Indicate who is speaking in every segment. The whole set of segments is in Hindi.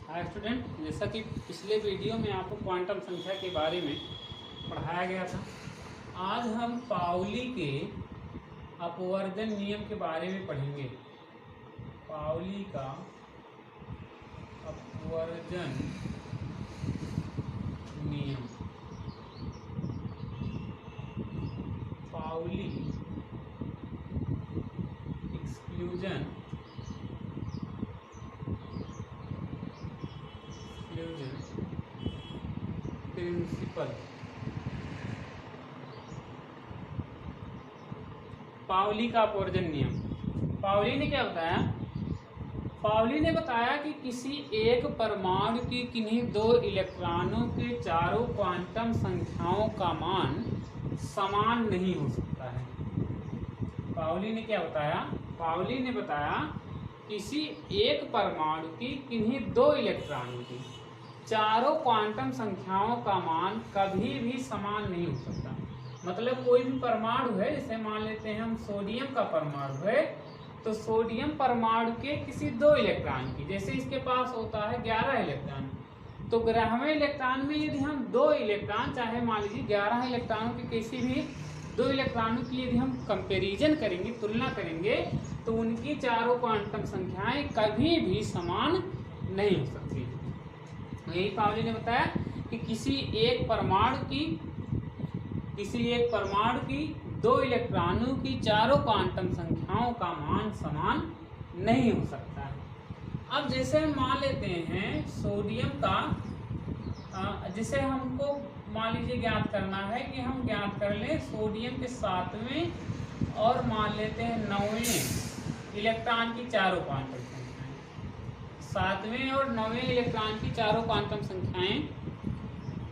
Speaker 1: हाय स्टूडेंट, जैसा कि पिछले वीडियो में आपको क्वांटम संख्या के बारे में पढ़ाया गया था, आज हम पाउली के अपवर्जन नियम के बारे में पढ़ेंगे। पाउली का अपवर्जन नियम, पाउली एक्सक्लूजन प्रिंसिपल। पाउली का अपवर्जन नियम। पाउली ने क्या बताया? पाउली ने बताया कि किसी एक परमाणु की किन्हीं दो इलेक्ट्रॉनों के चारों क्वांटम संख्याओं का मान समान नहीं हो सकता है। पाउली ने क्या बताया? पाउली ने बताया किसी एक परमाणु की किन्हीं दो इलेक्ट्रॉनों की चारों क्वांटम संख्याओं का मान कभी भी समान नहीं हो सकता। मतलब कोई भी परमाणु है, जैसे मान लेते हैं हम सोडियम का परमाणु है, तो सोडियम परमाणु के किसी दो इलेक्ट्रॉन की, जैसे इसके पास होता है 11 इलेक्ट्रॉन, तो 11वें इलेक्ट्रॉन में यदि हम दो इलेक्ट्रॉन, चाहे मान लीजिए 11 इलेक्ट्रॉनों के किसी भी दो इलेक्ट्रॉनों की यदि हम कंपैरिजन करेंगे, तुलना करेंगे, तो उनकी चारों क्वांटम संख्याएं कभी भी समान नहीं हो सकती। यही पाउली ने बताया कि किसी एक परमाणु की दो इलेक्ट्रॉनों की चारों क्वांटम संख्याओं का मान समान नहीं हो सकता है। अब जैसे हम मान लेते हैं सोडियम का, जिसे हमको मान लीजिए ज्ञात करना है कि हम ज्ञात कर लें सोडियम के 7वें और मान लेते हैं 9वें इलेक्ट्रॉन की चारों क्वांटम संख्याएं। 7वें और 9वें इलेक्ट्रॉन की चारों क्वांटम संख्याएं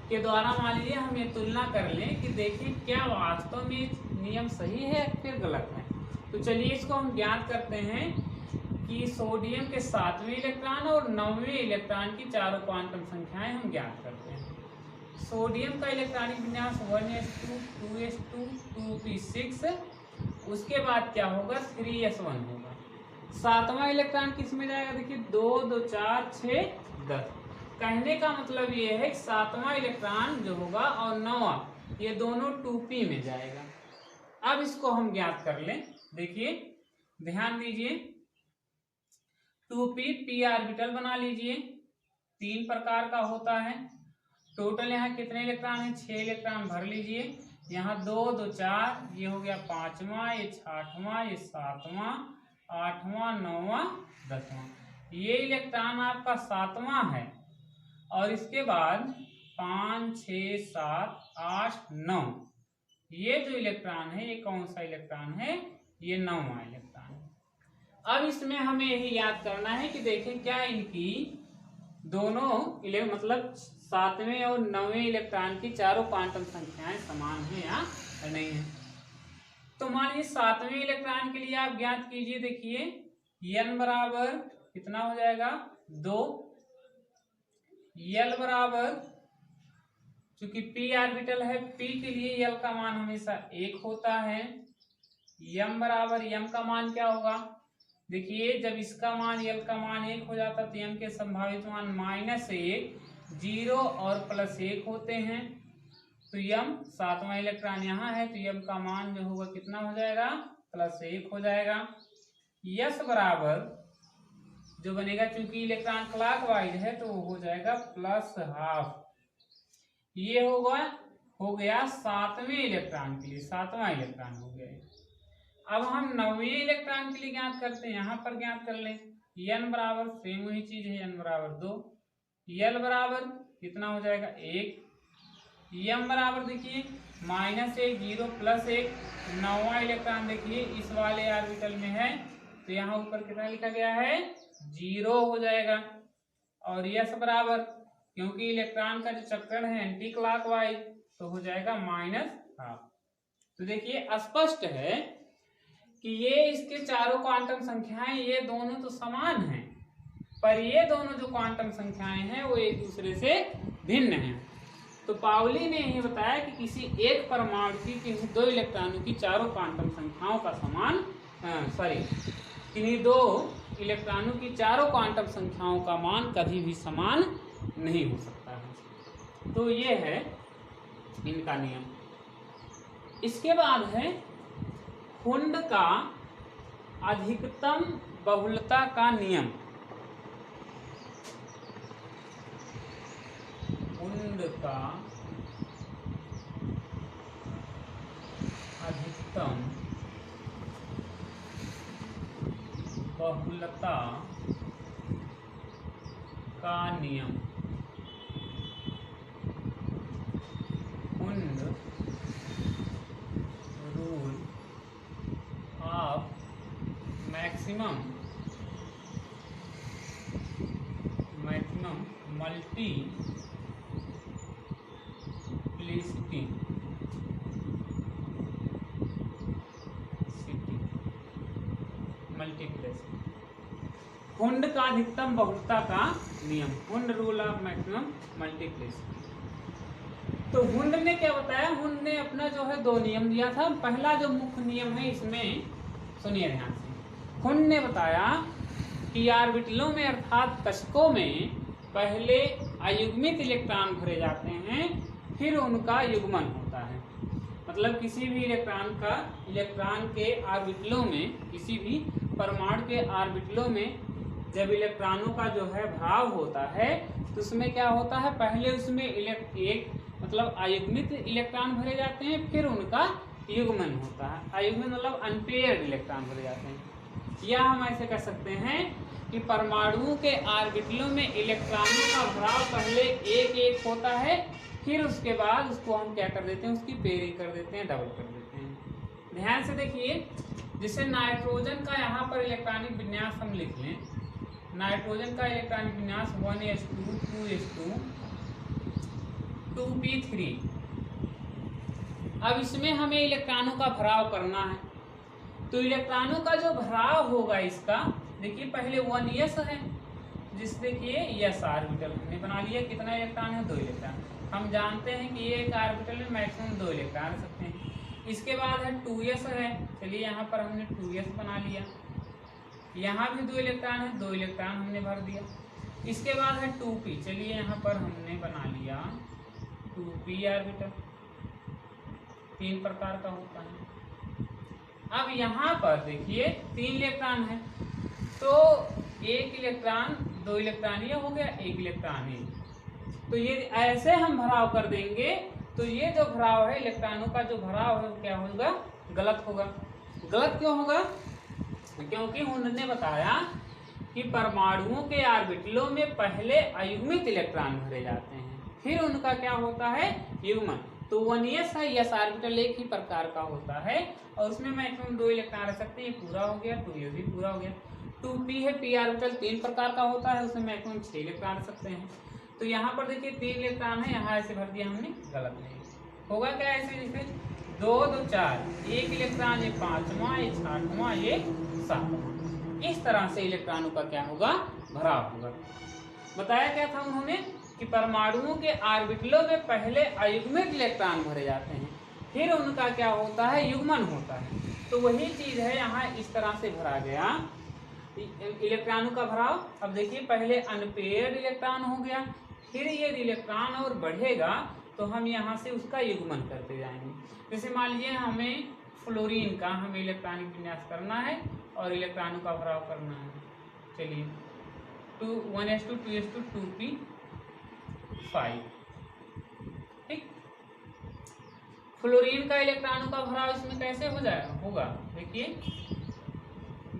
Speaker 1: के द्वारा मान लीजिए हम ये तुलना कर लें कि देखिए क्या वास्तव में नियम सही है फिर गलत है। तो चलिए इसको हम ज्ञात करते हैं कि सोडियम के 7वें इलेक्ट्रॉन और 9वें इलेक्ट्रॉन की चारों क्वांटम संख्याएं हम ज्ञात करते हैं। सोडियम का इलेक्ट्रॉनिक विन्यास 1s2 2s2 2p6, उसके बाद क्या होगा 3s1 होगा। 7वां इलेक्ट्रॉन किस में जाएगा? देखिए 2 2 4 6 10। कहने का मतलब ये है कि 7वां इलेक्ट्रॉन जो होगा और 9वां, ये दोनों 2p में जाएगा। अब इसको हम ज्ञात कर लें। देखिए ध्यान दीजिए, 2p p ऑर्बिटल बना लीजिए, 3 प्रकार का होता है। टोटल यहाँ कितने इलेक्ट्रॉन है? 6 इलेक्ट्रॉन भर लीजिए। यहाँ 2 2 4, ये हो गया 5वां, ये 6वां, ये 7वां, 8वां, 9वां, 10वां। ये इलेक्ट्रॉन आपका 7वां है और इसके बाद 5 6 7 8 9, ये जो इलेक्ट्रॉन है ये कौन सा इलेक्ट्रॉन है? ये 9वां इलेक्ट्रॉन है। अब इसमें हमें यही याद करना है कि देखें क्या इनकी दोनों मतलब 7वें और 9वें इलेक्ट्रॉन की चारों क्वांटम संख्याएं समान है या नहीं है। तो मान लीजिए 7वें इलेक्ट्रॉन के लिए आप ज्ञात कीजिए। देखिए n बराबर कितना हो जाएगा? 2। l बराबर, चूंकि p ऑर्बिटल है, p के लिए l का मान हमेशा 1 होता है। m बराबर, m का मान क्या होगा? देखिए जब इसका मान l का मान 1 हो जाता है तो m के संभावित मान -1, 0 और +1 होते हैं। तो m 7वां इलेक्ट्रॉन यहाँ है तो m का मान जो होगा कितना हो जाएगा? +1 हो जाएगा। s बराबर जो बनेगा, चूंकि इलेक्ट्रॉन क्लॉकवाइज है तो वो हो जाएगा +12। ये हो गया 7वें इलेक्ट्रॉन के लिए, 7वां इलेक्ट्रॉन हो गया। अब हम 9वें इलेक्ट्रॉन के लिए ज्ञात करते हैं, यहाँ पर ज्ञात कर लें। n बराबर सेम वही चीज है, n बराबर 2। l बराबर कितना हो जाएगा? 1। m बराबर देखिए -1, 0 +1। 9वां इलेक्ट्रॉन देखिए इस वाले ऑर्बिटल में है तो यहाँ ऊपर कितना लिखा गया है? 0 हो जाएगा। और s बराबर, क्योंकि इलेक्ट्रॉन का जो चक्कर है एंटी क्लॉकवाइज, तो हो जाएगा -12। तो देखिए स्पष्ट है कि ये इसके चारों क्वांटम संख्याएं ये दोनों तो समान हैं, पर ये दोनों जो क्वांटम संख्याएं हैं वो एक दूसरे से भिन्न हैं। तो पाउली ने यही बताया कि किसी एक परमाणु की दो इलेक्ट्रॉनों की चारों क्वांटम संख्याओं का समान किन्हीं दो इलेक्ट्रॉनों की चारों क्वांटम संख्याओं का मान कभी भी समान नहीं हो सकता है। तो ये है इनका नियम। इसके बाद है हुंड का अधिकतम बहुलता का नियम। हुंड का अधिकतम बहुलता का नियम। Hund rule of maximum multiplicity. Hund का अधिकतम बहुलता का नियम, Hund rule of maximum multiplicity. तो हुंड ने क्या बताया, हुंड ने अपना जो है दो नियम दिया था। पहला जो मुख्य नियम है इसमें सुनिए ध्यान से। हुंड ने बताया कि ऑर्बिटलों में अर्थात कक्षकों में पहले अयुग्मित इलेक्ट्रॉन भरे जाते हैं, फिर उनका युग्मन होता है। मतलब किसी भी इलेक्ट्रॉन के ऑर्बिटलों में, किसी भी परमाणु के ऑर्बिटलों में जब इलेक्ट्रॉनों का जो है भराव होता है तो उसमें क्या होता है, पहले उसमें एक मतलब अयुग्मित इलेक्ट्रॉन भरे जाते हैं, फिर उनका युग्मन होता है। अयुग्मित मतलब अनपेयर्ड इलेक्ट्रॉन भरे जाते हैं। या हम ऐसे कह सकते हैं कि परमाणुओं के ऑर्बिटलों में इलेक्ट्रॉनों का भराव पहले एक होता है, फिर उसके बाद उसको हम क्या कर देते हैं, उसकी पेयरिंग कर देते हैं, डबल कर देते हैं। ध्यान से देखिए, जैसे नाइट्रोजन का यहाँ पर इलेक्ट्रॉनिक विन्यास हम लिख लें। नाइट्रोजन का इलेक्ट्रॉनिक विन्यास 1s2 2s2 2p3। अब इसमें हमें इलेक्ट्रॉनों का भराव करना है, तो इलेक्ट्रॉनों का जो भराव होगा इसका, देखिए पहले 1s है, जिस देखिए यस ऑर्बिटल हमने बना लिया। कितना इलेक्ट्रॉन है, 2 इलेक्ट्रॉन। हम जानते हैं कि एक ऑर्बिटल में मैक्सिमम 2 इलेक्ट्रॉन रह सकते हैं। इसके बाद है 2s है, चलिए यहाँ पर हमने 2s बना लिया। यहाँ भी 2 इलेक्ट्रॉन है, 2 इलेक्ट्रॉन हमने भर दिया। इसके बाद है 2p, चलिए यहाँ पर हमने बना लिया 2p ऑर्बिटल। 3 प्रकार का होता है। अब यहाँ पर देखिए 3 इलेक्ट्रॉन है, तो 1 इलेक्ट्रॉन 2 इलेक्ट्रॉन ये हो गया, 1 इलेक्ट्रॉन ये। तो ये ऐसे हम भराव कर देंगे तो ये जो भराव है, इलेक्ट्रॉनों का जो भराव है वो क्या होगा, गलत होगा। गलत क्यों होगा, क्योंकि उन्होंने बताया कि परमाणुओं के ऑर्बिटलों में पहले अयुग्मित इलेक्ट्रॉन भरे जाते हैं, फिर उनका क्या होता है, युग्मन। तो 1s है, यस ऑर्बिटल एक ही प्रकार का होता है और उसमें मैक्सिमम 2 इलेक्ट्रॉन रह सकते हैं। ये पूरा हो गया, 2s भी पूरा हो गया। 2p है, p ऑर्बिटल 3 प्रकार का होता है, उसमें मैक्सिमम 6 इलेक्ट्रॉन रह सकते हैं। तो यहाँ पर देखिए 3 इलेक्ट्रॉन है, यहाँ ऐसे भर दिया हमने, गलत नहीं होगा। क्या ऐसे जैसे 2 2 4, 1 इलेक्ट्रॉन, ये 5वां, ये 6वां, ये 7वां। इस तरह से इलेक्ट्रॉनों का क्या होगा, भराव होगा। बताया क्या था उन्होंने कि परमाणुओं के ऑर्बिटलों में पहले अयुग्मित इलेक्ट्रॉन भरे जाते हैं, फिर उनका क्या होता है, युग्मन होता है। तो वही चीज है यहाँ इस तरह से भरा गया इलेक्ट्रॉनों का भराव। अब देखिए पहले अनपेयर्ड इलेक्ट्रॉन हो गया, फिर ये इलेक्ट्रॉन और बढ़ेगा तो हम यहाँ से उसका युग्मन करते जाएंगे। जैसे मान लीजिए हमें फ्लोरीन का हमें इलेक्ट्रॉनिक विन्यास करना है और इलेक्ट्रॉनों का भराव करना है। चलिए 1s2 2s2 2p5, ठीक। फ्लोरीन का इलेक्ट्रॉनों का भराव इसमें कैसे हो जाएगा, होगा देखिए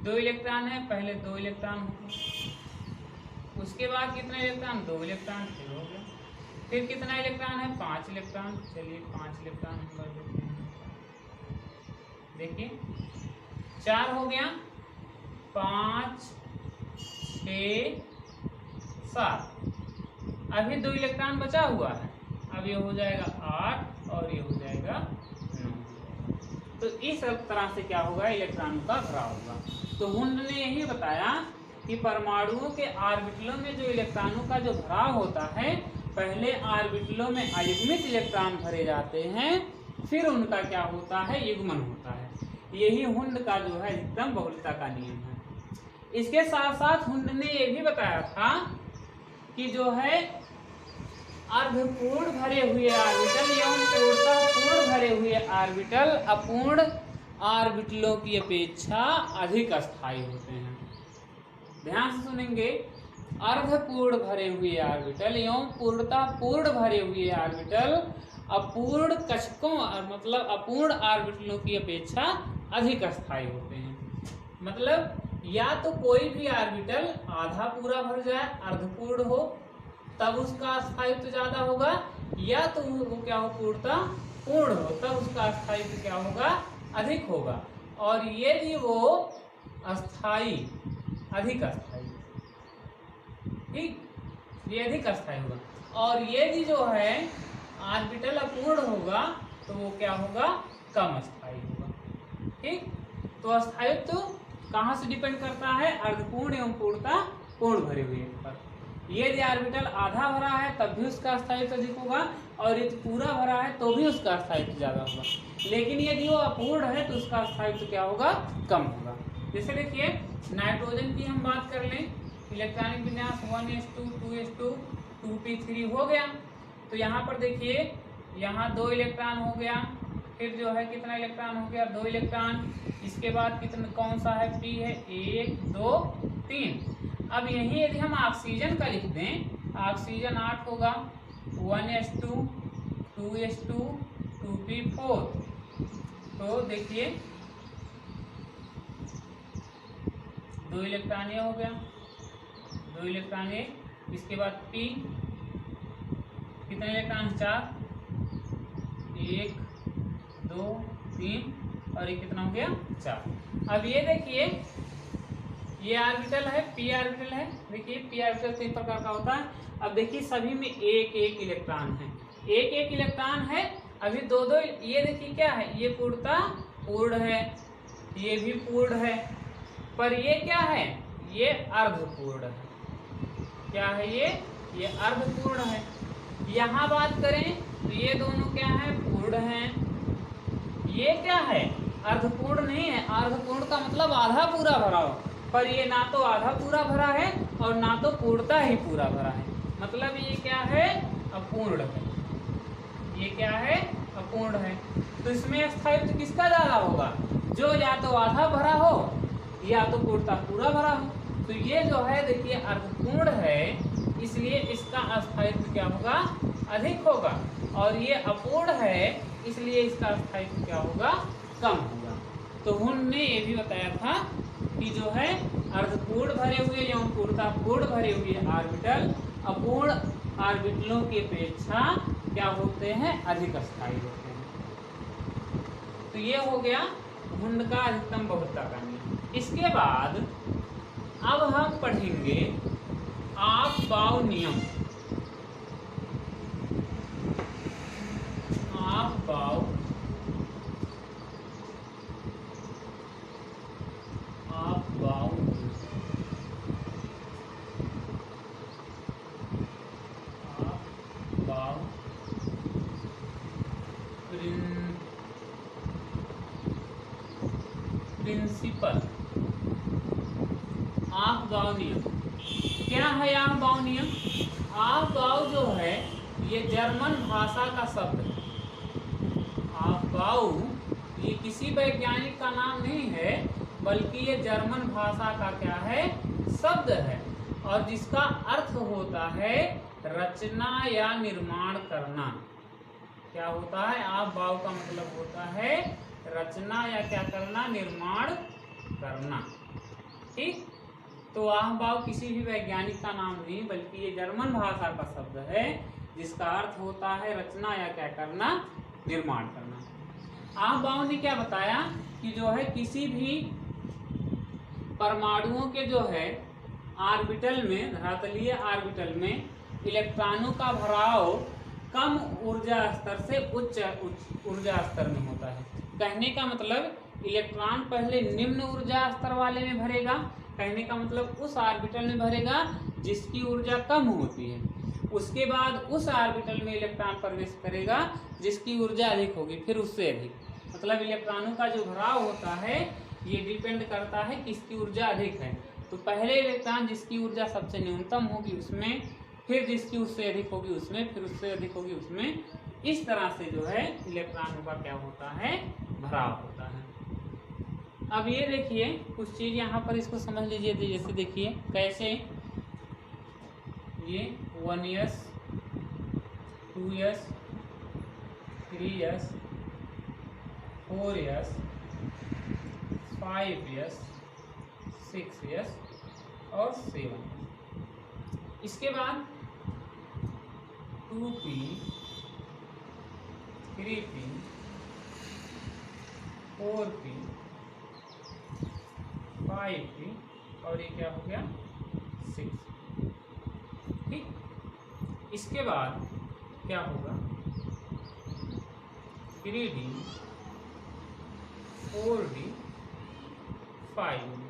Speaker 1: 2 इलेक्ट्रॉन है, पहले 2 इलेक्ट्रॉन होगा, उसके बाद कितना इलेक्ट्रॉन, 2 इलेक्ट्रॉन, फिर हो गया। फिर कितना इलेक्ट्रॉन है, 5 इलेक्ट्रॉन, चलिए 5 इलेक्ट्रॉन हम भर देते हैं। देखिए 4 हो गया, 5 6 7, अभी 2 इलेक्ट्रॉन बचा हुआ है। अब ये हो जाएगा 8 और ये हो जाएगा 9। तो इस तरह से क्या होगा, इलेक्ट्रॉनों का भराव होगा। तो हुंड ने यही बताया कि परमाणुओं के ऑर्बिटलों में जो इलेक्ट्रॉनों का जो भराव होता है, पहले ऑर्बिटलों में अयुग्मित इलेक्ट्रॉन भरे जाते हैं, फिर उनका क्या होता है, युग्मन होता है। यही हुंड का जो है अधिकतम बहुलता का नियम है। इसके साथ साथ हुंड ने ये भी बताया था कि जो है अर्धपूर्ण भरे हुए ऑर्बिटल एवं पूर्णतः पूर्ण भरे हुए ऑर्बिटल अपूर्ण ऑर्बिटलों की अपेक्षा अधिक स्थायी होते हैं। ध्यान से सुनेंगे, अर्धपूर्ण भरे हुए ऑर्बिटल एवं पूर्णतः पूर्ण भरे हुए ऑर्बिटल अपूर्ण कक्षकों मतलब अपूर्ण ऑर्बिटलों की अपेक्षा अधिक स्थायी होते हैं। मतलब या तो कोई भी ऑर्बिटल आधा पूरा भर जाए, अर्धपूर्ण हो, तब उसका स्थायित्व ज्यादा होगा, या तो वो क्या हो पूर्णतः पूर्ण हो तब उसका स्थायित्व क्या होगा अधिक होगा। और यदि वो अस्थाई अधिक अस्थाई, ठीक, ये अधिक अस्थाई होगा। और यदि जो है ऑर्बिटल अपूर्ण होगा तो वो क्या होगा कम अस्थाई होगा। ठीक, तो स्थायित्व कहाँ से डिपेंड करता है? अर्धपूर्ण एवं पूर्णतः पूर्ण भरे हुए पर। यदि ऑर्बिटल आधा भरा है तब भी उसका स्थायित्व अधिक होगा, और यदि पूरा भरा है तो भी उसका स्थायित्व ज्यादा होगा। लेकिन यदि वो अपूर्ण है तो उसका स्थायित्व क्या होगा कम होगा। जैसे देखिए नाइट्रोजन की हम बात कर लें, इलेक्ट्रॉनिक विन्यास 1s2 2s2 2p3 हो गया। तो यहाँ पर देखिए यहाँ 2 इलेक्ट्रॉन हो गया, फिर जो है कितना इलेक्ट्रॉन हो गया 2 इलेक्ट्रॉन। इसके बाद कितना कौन सा है p है 1 2 3। अब यही यदि हम ऑक्सीजन का लिख दें, ऑक्सीजन 8 होगा 1s2 2s2 2p4। तो देखिए 2 इलेक्ट्रॉन ये हो गया, 2 इलेक्ट्रॉन ये। इसके बाद p कितने इलेक्ट्रॉन 4 1 2 3 और ये कितना हो गया 4। अब ये देखिए ये ऑर्बिटल है p ऑर्बिटल है। देखिए p ऑर्बिटल 3 प्रकार का होता है। अब देखिए सभी में एक एक इलेक्ट्रॉन है, एक एक इलेक्ट्रॉन है। अभी दो दो ये देखिए क्या है, ये पूर्णतः पूर्ण है, ये भी पूर्ण है, पर ये क्या है ये अर्धपूर्ण है। क्या है ये अर्धपूर्ण है। यहाँ बात करें तो ये दोनों क्या है पूर्ण है, ये क्या है अर्धपूर्ण नहीं है। अर्धपूर्ण का मतलब आधा पूरा भरा हो, पर ये ना तो आधा पूरा भरा है और ना तो पूर्णतः ही पूरा भरा है। मतलब ये क्या है अपूर्ण है, ये क्या है अपूर्ण है। तो इसमें स्थायित्व किसका ज्यादा होगा? जो या तो आधा भरा हो या तो पूर्णतः पूरा भरा हो। तो ये जो है देखिए अर्धपूर्ण है, इसलिए इसका स्थायित्व क्या होगा अधिक होगा, और ये अपूर्ण है इसलिए इसका स्थायित्व क्या होगा कम होगा। तो हुंड ने ये भी बताया था कि जो है अर्धपूर्ण भरे हुए एवं पूर्णतः पूर्ण भरे हुए ऑर्बिटल अपूर्ण ऑर्बिटलों की अपेक्षा क्या होते हैं अधिक स्थायी होते हैं। तो ये हो गया हुंड का अधिकतम बहुलता का नियम। इसके बाद अब हम पढ़ेंगे ऑफ-बाउ नियम। ऑफ-बाउ प्रिंसिपल। ऑफ-बाउ नियम क्या है? ऑफ-बाउ नियम, ऑफ-बाउ जो है ये जर्मन भाषा का शब्द है। ऑफ-बाउ ये किसी वैज्ञानिक का नाम नहीं है, बल्कि ये जर्मन भाषा का क्या है शब्द है, और जिसका अर्थ होता है रचना या निर्माण करना। क्या होता है? ऑफ-बाउ का मतलब होता है रचना या क्या करना निर्माण करना। ठीक, तो ऑफ-बाउ किसी भी वैज्ञानिक का नाम नहीं, बल्कि ये जर्मन भाषा का शब्द है जिसका अर्थ होता है रचना या क्या करना निर्माण करना। ऑफ-बाउ ने क्या बताया कि जो है किसी भी परमाणुओं के जो है ऑर्बिटल में, धरातलीय ऑर्बिटल में इलेक्ट्रॉनों का भराव कम ऊर्जा स्तर से उच्च ऊर्जा स्तर में होता है। कहने का मतलब इलेक्ट्रॉन पहले निम्न ऊर्जा स्तर वाले में भरेगा, कहने का मतलब उस ऑर्बिटल में भरेगा जिसकी ऊर्जा कम होती है, उसके बाद उस ऑर्बिटल में इलेक्ट्रॉन प्रवेश करेगा जिसकी ऊर्जा अधिक होगी, फिर उससे अधिक। मतलब इलेक्ट्रॉनों का जो भराव होता है ये डिपेंड करता है किसकी ऊर्जा अधिक है। तो पहले इलेक्ट्रॉन जिसकी ऊर्जा सबसे न्यूनतम होगी उसमें, फिर जिसकी उससे अधिक होगी उसमें, फिर उससे अधिक होगी उसमें, इस तरह से जो है इलेक्ट्रॉनों का क्या होता है, भराव होता है। अब ये देखिए कुछ चीज यहाँ पर इसको समझ लीजिए, जैसे देखिए कैसे ये 1s 2s 3s 4s 5s 6s और 7। इसके बाद 2p 3p 4p 5p और ये क्या हो गया 6। ठीक, इसके बाद क्या होगा 3d 4d 5d।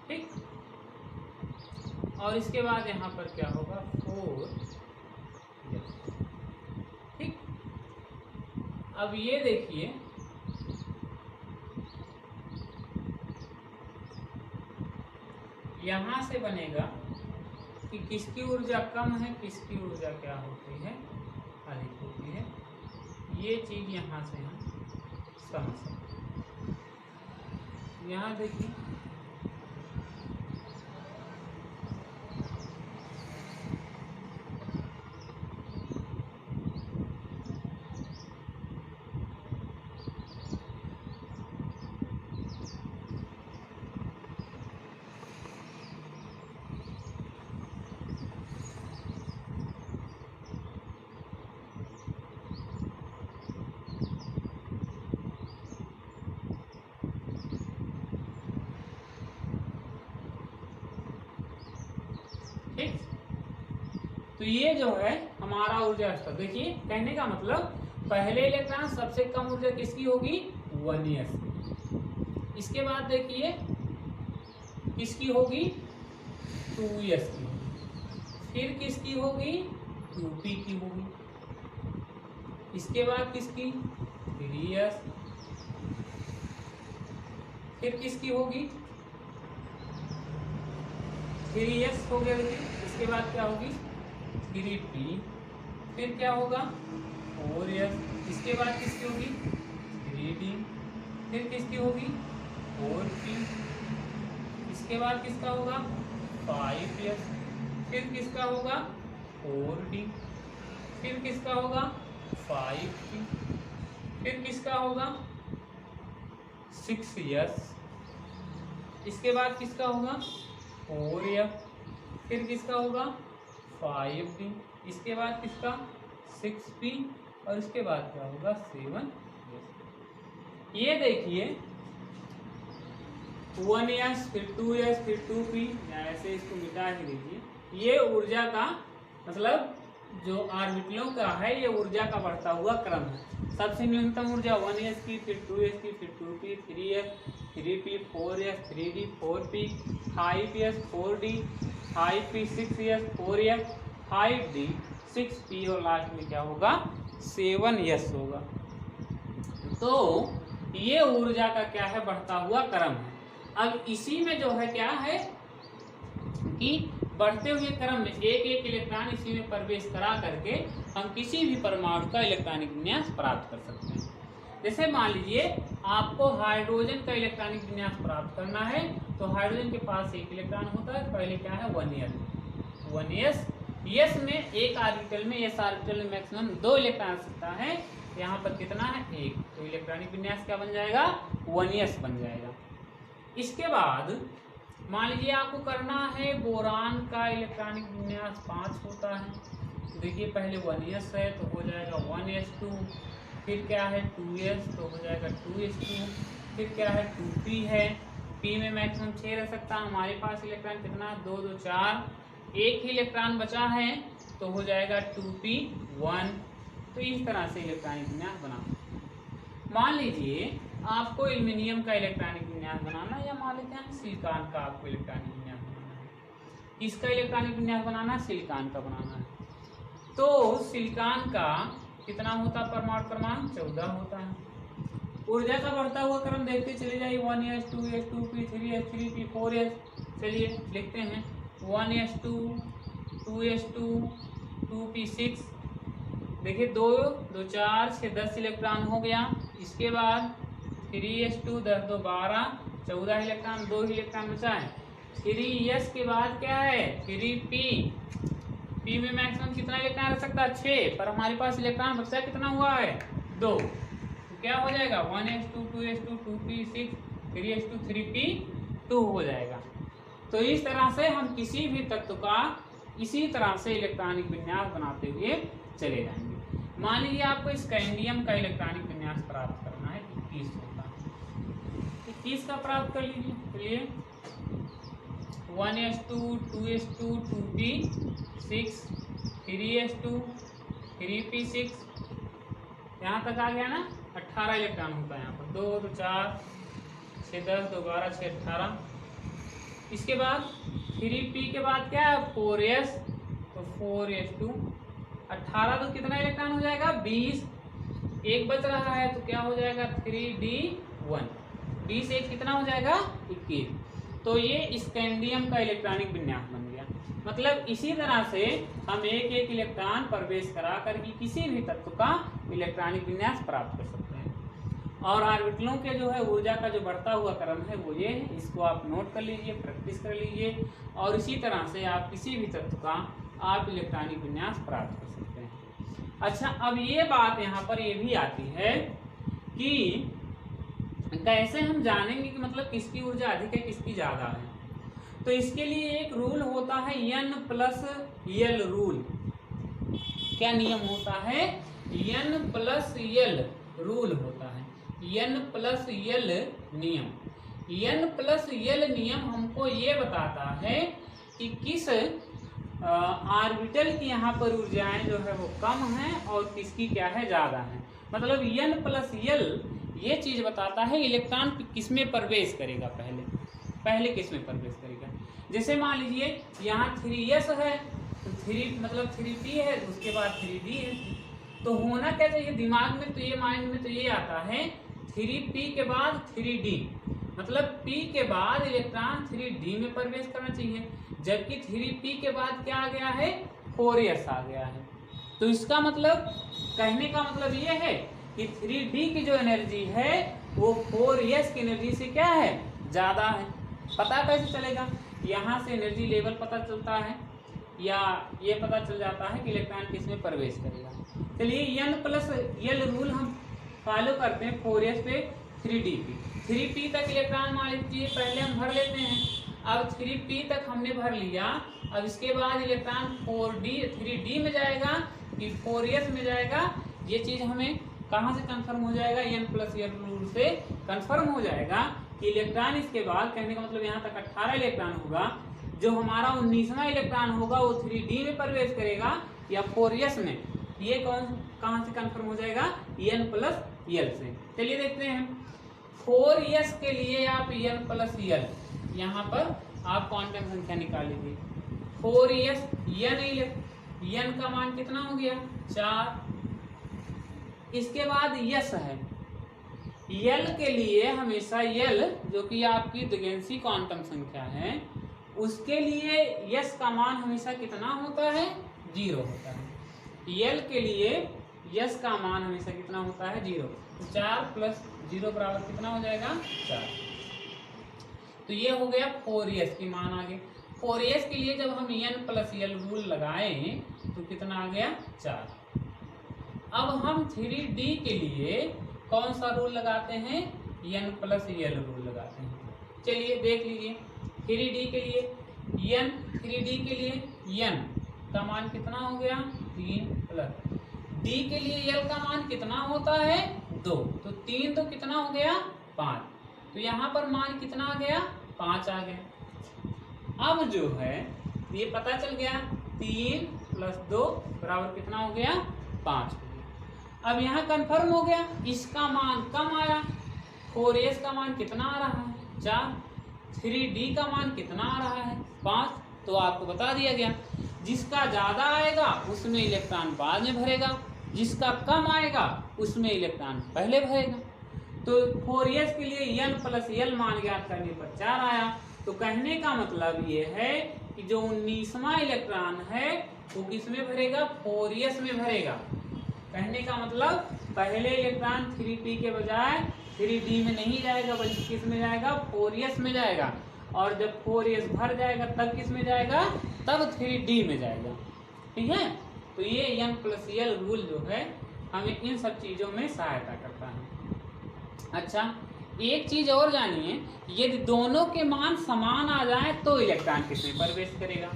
Speaker 1: ठीक, और इसके बाद यहाँ पर क्या होगा 4। ठीक, अब ये देखिए यहाँ से बनेगा कि किसकी ऊर्जा कम है, किसकी ऊर्जा क्या होती है, अधिक होती है। ये चीज यहाँ से हम समझ सकते हैं। यहाँ देखिए तो ये जो है हमारा ऊर्जा स्तर। देखिए कहने का मतलब पहले इलेक्ट्रॉन सबसे कम ऊर्जा किसकी होगी 1s। इसके बाद देखिए किसकी होगी 2s की होगी, फिर किसकी होगी 2p की होगी, इसके बाद किसकी 3s, फिर किसकी होगी 3s हो गया। देखिए इसके बाद क्या होगी 3p, फिर क्या होगा 4s, इसके बाद किसकी होगी 3d, फिर किसकी होगी 4p, इसके बाद किसका होगा 5s, फिर किसका होगा 4d, फिर किसका होगा 5p, फिर किसका होगा 6s, इसके बाद किसका होगा 4f, फिर किसका होगा 5d, इसके बाद किसका 6p और इसके बाद क्या होगा 7। ये देखिए 1s फिर 2s फिर 2p, ऐसे इसको मिटा ही दीजिए। ये ऊर्जा का मतलब जो ऑर्बिटलों का है ये ऊर्जा का बढ़ता हुआ क्रम है। सबसे न्यूनतम ऊर्जा 1s की, फिर 2s की, फिर 2p, 3s 3p 4s 3d 4p 5s 4d 5p 6s 4s 5d 6p और लास्ट में क्या होगा 7s होगा। तो ये ऊर्जा का क्या है बढ़ता हुआ क्रम है। अब इसी में जो है क्या है कि बढ़ते हुए क्रम में एक एक इलेक्ट्रॉन इसी में प्रवेश करा करके हम किसी भी परमाणु का इलेक्ट्रॉनिक विन्यास प्राप्त कर सकते हैं। जैसे मान लीजिए आपको हाइड्रोजन का इलेक्ट्रॉनिक विन्यास प्राप्त करना है, तो हाइड्रोजन के पास एक इलेक्ट्रॉन होता है, पहले क्या है 1s। यस में एक ऑर्बिटल में, एस ऑर्बिटल में मैक्सिमम 2 इलेक्ट्रॉन आ सकता है। यहाँ पर कितना है 1, तो इलेक्ट्रॉनिक विन्यास क्या बन जाएगा 1s बन जाएगा। इसके बाद मान लीजिए आपको करना है बोरान का इलेक्ट्रॉनिक विन्यास 5 होता है। देखिए पहले 1s है तो हो जाएगा 1s2, फिर क्या है 2s तो हो जाएगा 2s2, फिर क्या है 2p है, p में मैक्सिमम 6 रह सकता है। हमारे पास इलेक्ट्रॉन कितना 2 2 4, एक ही इलेक्ट्रॉन बचा है तो हो जाएगा 2p1। तो इस तरह से इलेक्ट्रॉनिक विन्यास बना। मान लीजिए आपको एल्युमिनियम का इलेक्ट्रॉनिक विन्यास बनाना है, या मान लेते हैं सिलिकॉन का आपको इलेक्ट्रॉनिक विन्यास बनाना है। इसका इलेक्ट्रॉनिक विन्यास बनाना है, सिलिकॉन का बनाना है। तो सिलिकॉन का कितना होता परमाणु क्रमांक 14 होता है। ऊर्जा का बढ़ता हुआ क्रम देखते चले जाइए 1s 2s 2p 3s 3p 4s। चलिए लिखते हैं 1s 2 2s 2 2p 6। देखिए 2 2 4 6 10 इलेक्ट्रॉन हो गया। इसके बाद 3s 2 10 2 12 14 इलेक्ट्रॉन, 2 इलेक्ट्रॉन बचा है। 3s के बाद क्या है 3p। p में मैक्सिमम कितना इलेक्ट्रॉन रख सकता है 6, पर हमारे पास इलेक्ट्रॉन बचा कितना हुआ है 2। क्या हो जाएगा 1s 2 2s 2 2p 6 3s 2 3p 2 हो जाएगा। तो इस तरह से हम किसी भी तत्व का इसी तरह से इलेक्ट्रॉनिक विन्यास बनाते हुए चले जाएंगे। मान लीजिए आपको स्कैंडियम का इलेक्ट्रॉनिक विन्यास प्राप्त करना है 21 होता है, 21 का प्राप्त कर लीजिए। चलिए 1s 2 2s 2 2p 6 3s 2 3p 6। यहाँ तक आ गया ना, 18 इलेक्ट्रॉन होता है यहाँ पर। 2 2 4 6 10 2 12 6 18। इसके बाद 3p के बाद क्या है 4s, तो 4s 2 18 तो कितना इलेक्ट्रॉन हो जाएगा 20। एक बच रहा है तो क्या हो जाएगा 3d1। 20 एक कितना हो जाएगा 21। तो ये स्कैंडियम का इलेक्ट्रॉनिक विन्यास बन गया। मतलब इसी तरह से हम एक एक इलेक्ट्रॉन प्रवेश करा करके किसी भी तत्व का इलेक्ट्रॉनिक विन्यास प्राप्त कर सकते हैं। और ऑर्बिटलों के जो है ऊर्जा का जो बढ़ता हुआ क्रम है वो ये है। इसको आप नोट कर लीजिए, प्रैक्टिस कर लीजिए, और इसी तरह से आप किसी भी तत्व का आप इलेक्ट्रॉनिक विन्यास प्राप्त कर सकते हैं। अच्छा, अब ये बात यहाँ पर ये भी आती है कि कैसे हम जानेंगे कि मतलब किसकी ऊर्जा अधिक है किसकी ज्यादा है। तो इसके लिए एक रूल होता है N+L रूल। क्या नियम होता है N+L रूल होता है, N+L नियम। N+L नियम हमको ये बताता है कि किस ऑर्बिटल की यहाँ पर ऊर्जाएं जो है वो कम हैं और किसकी क्या है ज्यादा है। मतलब N+L ये चीज बताता है इलेक्ट्रॉन किस में प्रवेश करेगा, पहले किस में प्रवेश करेगा। जैसे मान लीजिए यहाँ 3s है तो 3 मतलब 3p है, उसके बाद 3d है। तो होना क्या चाहिए दिमाग में, तो ये माइंड में तो ये आता है 3p के बाद 3d, मतलब p के बाद इलेक्ट्रॉन 3d में प्रवेश करना चाहिए, जबकि 3p के बाद क्या आ गया है 4s आ गया है। तो इसका मतलब कहने का मतलब ये है कि 3d की जो एनर्जी है वो 4s की एनर्जी से क्या है ज्यादा है। पता कैसे चलेगा, यहाँ से एनर्जी लेवल पता चलता है या ये पता चल जाता है कि इलेक्ट्रॉन किस में प्रवेश करेगा। चलिए N+L रूल हम फॉलो करते हैं 4s पे 3d पे। 3p तक इलेक्ट्रॉन मान लीजिए पहले हम भर लेते हैं। अब 3p तक हमने भर लिया, अब इसके बाद इलेक्ट्रॉन 3d में जाएगा कि 4s में जाएगा, ये चीज हमें कहाँ से कंफर्म हो जाएगा N+L रूल से कंफर्म हो जाएगा कि इलेक्ट्रॉन इसके बाद, कहने का मतलब यहाँ तक 18 इलेक्ट्रॉन होगा, जो हमारा 19वां इलेक्ट्रॉन होगा वो 3d में प्रवेश करेगा या 4s में। ये कहाँ से कंफर्म हो जाएगा N+L से। चलिए देखते हैं 4s के लिए आप N+L यहाँ पर आप क्वांटम संख्या निकाल लीजिए। 4s n का मान कितना हो गया 4। इसके बाद यस है, यल के लिए हमेशा यल जो कि आपकी द्विगेंसी क्वांटम संख्या है, उसके लिए यस का मान हमेशा कितना होता है 0 होता है। यल के लिए यस का मान हमेशा कितना होता है 0। 4 + 0 बराबर कितना हो जाएगा 4। तो ये हो गया 4s की मान आ गए। 4s के लिए जब हम N+L रूल लगाएं तो कितना आ गया 4। अब हम 3d के लिए कौन सा रूल लगाते हैं N+L रूल लगाते हैं। चलिए देख लीजिए 3d के लिए n, 3d के लिए n का मान कितना हो गया 3 + d के लिए l का मान कितना होता है 2, तो 3 तो कितना हो गया 5, तो यहाँ पर मान कितना आ गया 5 आ गया। अब जो है ये पता चल गया 3 + 2 बराबर कितना हो गया 5। अब यहाँ कंफर्म हो गया, इसका मान कम आया, 4s का मान कितना आ रहा है 4, 3d का मान कितना आ रहा है 5। तो आपको बता दिया गया जिसका ज्यादा आएगा उसमें इलेक्ट्रॉन बाद में भरेगा, जिसका कम आएगा उसमें इलेक्ट्रॉन पहले भरेगा। तो 4s के लिए n प्लस l मान ज्ञात करने पर 4 आया। तो कहने का मतलब ये है कि जो 19वां इलेक्ट्रॉन है वो किस में भरेगा, 4s में भरेगा। कहने का मतलब पहले इलेक्ट्रॉन 3p के बजाय 3d में नहीं जाएगा, बल्कि किस में जाएगा, 4s में जाएगा। और जब 4s भर जाएगा तब किस में जाएगा, तब 3d में जाएगा। ठीक है, तो ये n प्लस l रूल जो है हमें इन सब चीजों में सहायता करता है। अच्छा, एक चीज और जानिए, यदि दोनों के मान समान आ जाए तो इलेक्ट्रॉन किसमें प्रवेश करेगा।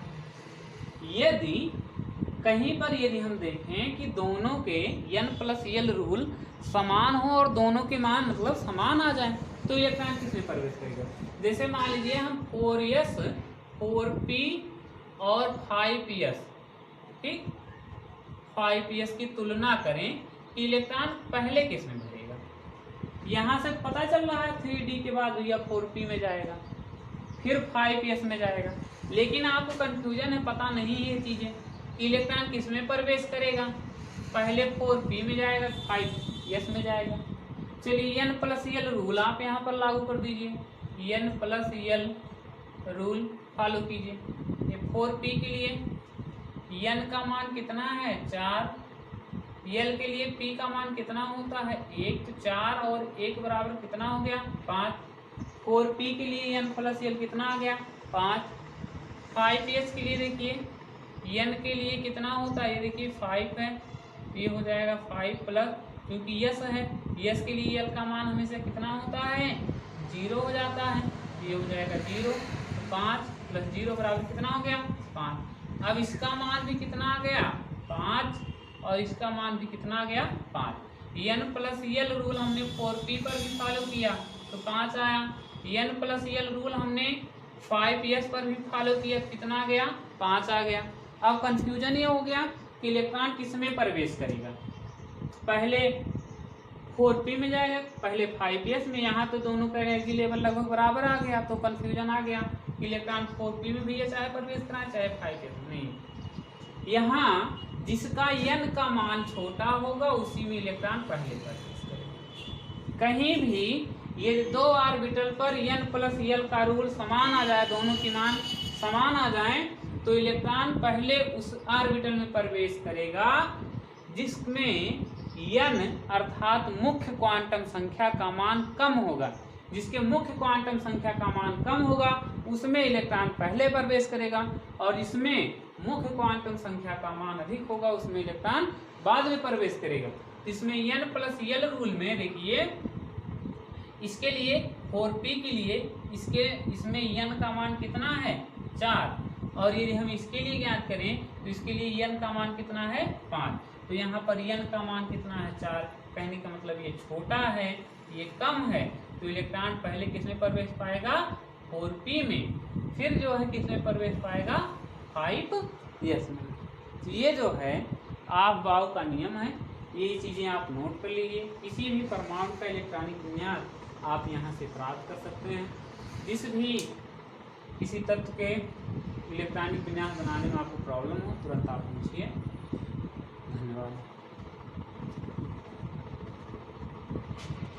Speaker 1: यदि कहीं पर यदि हम देखें कि दोनों के n प्लस l रूल समान हो और दोनों के मान मतलब समान आ जाए तो इलेक्ट्रॉन किसमें प्रवेश करेगा। जैसे मान लीजिए हम 4s 4p और 5ps, ठीक, 5ps की तुलना करें कि इलेक्ट्रॉन पहले किस में भरेगा। यहाँ से पता चल रहा है 3d के बाद या 4p में जाएगा, फिर 5ps में जाएगा, लेकिन आपको कंफ्यूजन है, पता नहीं है ये चीजें, इलेक्ट्रॉन किस में प्रवेश करेगा। पहले 4p में जाएगा, 5s में जाएगा। चलिए n प्लस l रूल आप यहाँ पर लागू कर दीजिए, n plus l rule follow कीजिए। ये 4p के लिए n का मान कितना है, 4, l के लिए p का मान कितना होता है, 1, तो 4 और 1 बराबर कितना हो गया, 5। 4p के लिए n प्लस l कितना आ गया, 5। 5ps के लिए देखिए n के लिए कितना होता है, ये देखिए 5 है, ये हो जाएगा 5 प्लस, क्योंकि यस है, यस के लिए l का मान हमेशा कितना होता है, 0 हो जाता है, ये हो जाएगा 0। तो 5 प्लस 0 बराबर कितना हो गया, 5। अब इसका मान भी कितना आ गया, 5, और इसका मान भी कितना आ गया, 5। n प्लस l रूल हमने 4p पर भी फॉलो किया तो 5 आया। n प्लस l रूल हमने 5ps पर भी फॉलो किया, कितना आ गया, 5 आ गया। अब कंफ्यूजन ये हो गया कि इलेक्ट्रॉन किस में प्रवेश करेगा, पहले 4p में जाएगा, पहले 5ps में। यहाँ तो दोनों का एनर्जी लेवल लगभग बराबर आ गया, तो कंफ्यूजन आ गया कि इलेक्ट्रॉन 4p में भी ये चाहे प्रवेश करा चाहे 5ps में। नहीं, यहाँ जिसका n का मान छोटा होगा उसी में इलेक्ट्रॉन पहले प्रवेश करेगा। कहीं भी ये 2 ऑर्बिटल पर n प्लस l का रूल समान आ जाए, दोनों के मान समान आ जाए, तो इलेक्ट्रॉन पहले उस ऑर्बिटल में प्रवेश करेगा जिसमें n अर्थात मुख्य क्वांटम संख्या का मान कम होगा। जिसके मुख्य क्वांटम संख्या का मान कम होगा उसमें इलेक्ट्रॉन पहले प्रवेश करेगा, और जिसमें मुख्य क्वांटम संख्या का मान अधिक होगा उसमें इलेक्ट्रॉन बाद में प्रवेश करेगा। इसमें n प्लस l रूल में देखिए, इसके लिए 4p के लिए इसमें n का मान कितना है, 4, और यदि हम इसके लिए ज्ञात करें तो इसके लिए n का मान कितना है, 5। तो यहाँ पर n का मान कितना है, 4। कहने का मतलब ये छोटा है, ये कम है, तो इलेक्ट्रॉन पहले किस में प्रवेश पाएगा, 4p में, फिर जो है किस में प्रवेश पाएगा, 5s में। तो ये जो है ऑफ बाउ का नियम है, ये चीजें आप नोट कर लीजिए। किसी भी परमाणु का इलेक्ट्रॉनिक विन्यास आप यहाँ से प्राप्त कर सकते हैं। जिस भी किसी तत्व के इलेक्ट्रॉनिक विन्यास बनाने में आपको प्रॉब्लम हो तुरंत आप पूछिए। धन्यवाद।